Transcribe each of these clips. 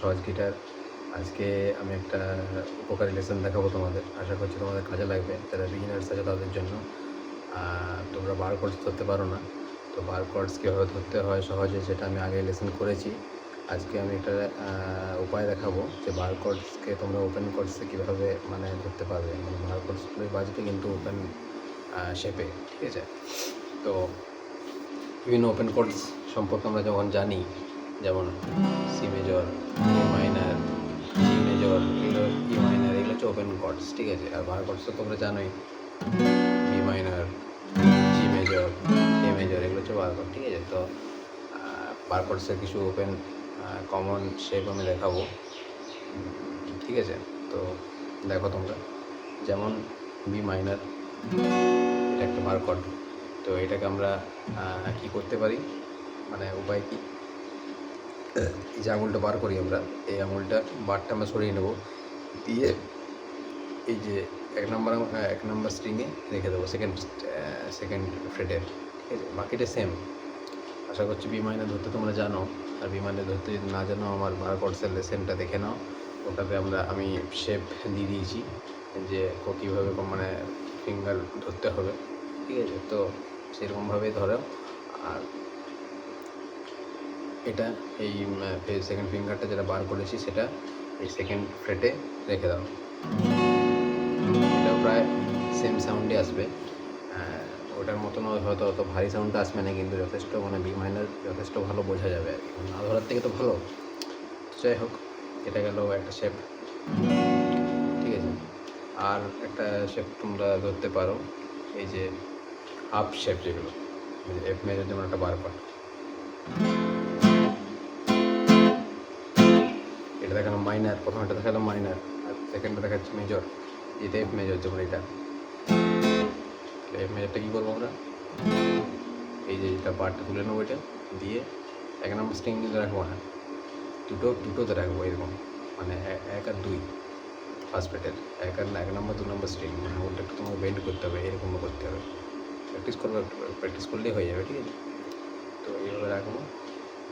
সহজ গিটার। আজকে আমি একটা উপকারী লেসন দেখাবো তোমাদের। আশা করছি তোমাদের কাজে লাগবে, যারা বিগিনার্স আছে তাদের জন্য। তোমরা বার কর্ডস ধরতে পারো না, তো বার কর্ডস কীভাবে ধরতে হয় সহজে, সেটা আমি আগে লেসন করেছি। আজকে আমি একটা উপায় দেখাবো যে বার কর্ডসকে তোমরা ওপেন কর্ডসে কীভাবে মানে ধরতে পারবে। মানে বার কর্ডসগুলোই বাজবে কিন্তু ওপেন শেপে, ঠিক আছে? তো বিভিন্ন ওপেন কর্ডস সম্পর্কে আমরা যখন জানি, যেমন সি মেজর, এ মাইনার, জি মেজর, এগুলো ই মাইনার, এগুলো হচ্ছে ওপেন কর্ডস, ঠিক আছে? আর বার কর্ডস তো তোমরা জানোই, B minor, G major, A major, এগুলো হচ্ছে বার কর্ড, ঠিক আছে? তো বার কর্ডসের কিছু ওপেন কমন শেপ আমি দেখাবো, ঠিক আছে? তো দেখো তোমরা, যেমন বি মাইনার, এটা একটা বার কর্ড। তো এটাকে আমরা কী করতে পারি, মানে উপায় কী, এই যে আঙুলটা বার করি আমরা, এই আঙুলটা বারটা আমরা সরিয়ে নেব, দিয়ে এই যে এক নাম্বার স্ট্রিংয়ে রেখে দেবো, সেকেন্ড ফ্রেটের, ঠিক আছে? বাকিটা সেম। আশা করছি বি মাইনার ধরতে তোমরা জানো। আর বি মাইনার ধরতে যদি না জানো, আমার বার কর্ডসের লেসেনটা দেখে নাও, ওটাতে আমি শেপ দিয়ে দিয়েছি যে কীভাবে মানে ফিঙ্গার ধরতে হবে, ঠিক আছে? তো সেরকমভাবেই ধরো। আর এটা এই সেকেন্ড ফিঙ্গারটা যেটা বার করেছি, সেটা এই সেকেন্ড ফ্রেটে রেখে দাও। এটাও প্রায় সেম সাউন্ডই আসবে, ওটার মতন হয়তো অত ভারী সাউন্ডটা আসবে না, কিন্তু যথেষ্ট মানে বি মাইনার যথেষ্ট ভালো বোঝা যাবে আর কি, না ধরার থেকে তো ভালো। যাই হোক, এটা গেল একটা শেপ, ঠিক আছে? আর একটা শেপ তোমরা ধরতে পারো, এই যে আপ শেপ, যেগুলো এফ মেজর, যেমন একটা বার কর্ড, এটা দেখালাম মাইনার, প্রথমটা দেখালাম মাইনার, আর সেকেন্ডটা দেখাচ্ছি মেজর, এটা এফ মেজর, যেমন এটা এফ মেজরটা কী করবো আমরা, এই যে এটা বারটা তুলে নেবো, এটা দিয়ে এক নম্বর স্ট্রিং কিন্তু রাখবো না, দুটোতে রাখবো, এরকম মানে 1 আর 2 ফার্স্ট ফ্রেটের, এক নম্বর 2 নম্বর স্ট্রিং, মানে ওটা একটু তোমাকে বেন্ড করতে হবে, এরকমও করতে হবে। প্র্যাকটিস করলেই হয়ে যাবে, ঠিক আছে? তো এইভাবে রাখবো,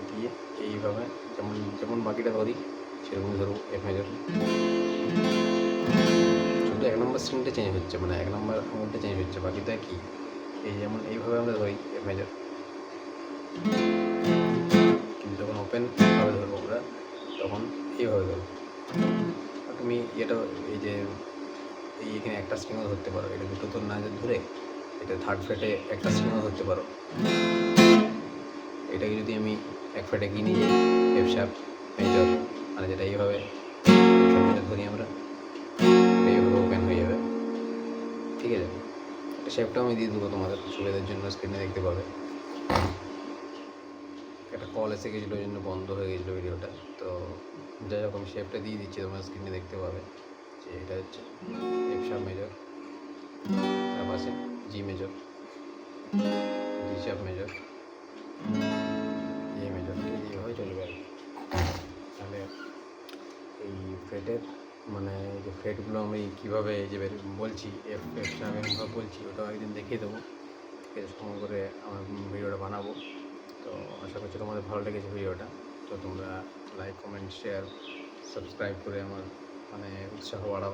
দিয়ে এইভাবে যেমন বাকিটা ধরি সেরকমই ধরবো এফ মেজর। শুধু 1 নম্বর স্ট্রিংটা চেঞ্জ হচ্ছে, মানে 1 নম্বর আঙুলটা চেঞ্জ হচ্ছে, বাকিটা কি এই যেমন এইভাবে আমরা ধরি এফ মেজর। কিন্তু যখন ওপেনভাবে ধরবো আমরা, তখন এইভাবে ধরবো। আর তুমি এটা এই যে এখানে একটা স্ট্রিংও ধরতে পারো, এটা দুটো তো না ধরে এটা থার্ড ফ্রেটে একটা স্ট্রিংও ধরতে পারো। এটাকে যদি আমি এক ফ্রেটে গিয়ে নিয়ে যাই, এফ শার্প মেজর, মানে যেটা এইভাবে মেজর ধরি আমরা, এইভাবে ওপেন হয়ে যাবে, ঠিক আছে? একটা শেপটাও আমি দিয়ে দেবো তোমাদের সুবিধার জন্য, স্ক্রিনে দেখতে পাবে। একটা কল এসে গেছিলো, ওই জন্য বন্ধ হয়ে গেছিলো ভিডিওটা। তো যাই হোক, আমি শেপটা দিয়ে দিচ্ছি, তোমরা স্ক্রিনে দেখতে পাবে যে এটা হচ্ছে এফ শার্প মেজর, তার পাশে জি major, G sharp major, A major, ঠিক আছে? এইভাবে চলবে আর কি। তাহলে এই ফ্রেটের মানে এই যে ফ্রেটগুলো আমি কীভাবে এই যে বলছি, এফ শার্প এরকমভাবে বলছি, ওটাও একদিন দেখিয়ে দেবো, ঠিক আছে? সময় করে আমার ভিডিওটা বানাবো। তো আশা করছি তোমাদের ভালো লেগেছে ভিডিওটা। তো তোমরা লাইক, কমেন্ট, শেয়ার, সাবস্ক্রাইব করে আমার মানে উৎসাহ বাড়াও।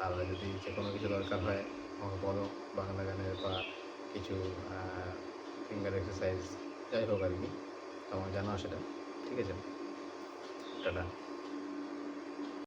আর যদি যে কোনো কিছু দরকার হয় আমাকে বলো, বাংলা গানের বা কিছু ফিঙ্গার এক্সারসাইজ, যাই হোক আর কি, তো আমার জানাও সেটা, ঠিক আছে? টাটা।